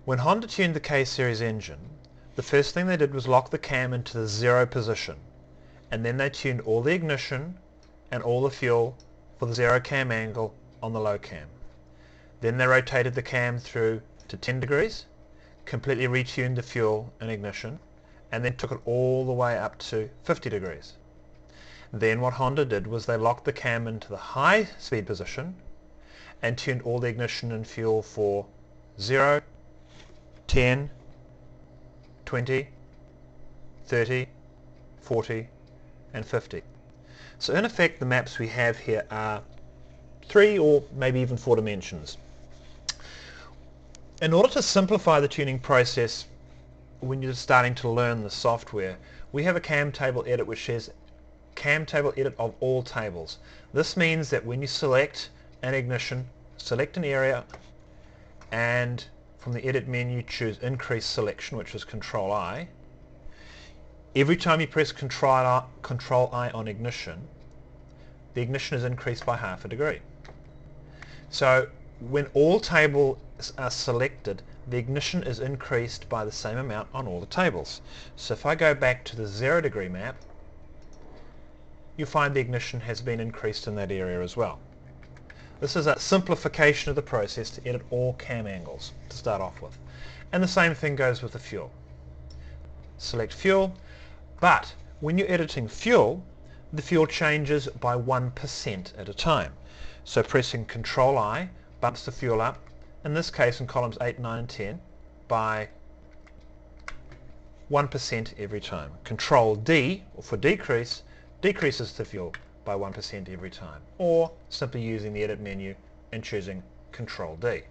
When Honda tuned the K-Series engine, the first thing they did was lock the cam into the 0 position, and then they tuned all the ignition and all the fuel for the 0 cam angle on the low cam. Then they rotated the cam through to 10 degrees, completely retuned the fuel and ignition, and then took it all the way up to 50 degrees. Then what Honda did was they locked the cam into the high speed position and tuned all the ignition and fuel for 0, 10, 20, 30, 40 and 50. So in effect the maps we have here are 3 or maybe even 4 dimensions. In order to simplify the tuning process when you're starting to learn the software, we have a cam table edit which says cam table edit of all tables. This means that when you select an ignition, select an area, and from the edit menu choose increase selection, which is Control I. Every time you press Control I on ignition, the ignition is increased by half a degree. So when all tables are selected, the ignition is increased by the same amount on all the tables. So if I go back to the 0 degree map, you'll find the ignition has been increased in that area as well. This is a simplification of the process to edit all cam angles to start off with. And the same thing goes with the fuel. Select fuel, but when you're editing fuel, the fuel changes by 1% at a time. So pressing Control I bumps the fuel up, in this case in columns 8, 9 and 10, by 1% every time. Control D, or for decrease, decreases the fuel by 1% every time, or simply using the edit menu and choosing Control D.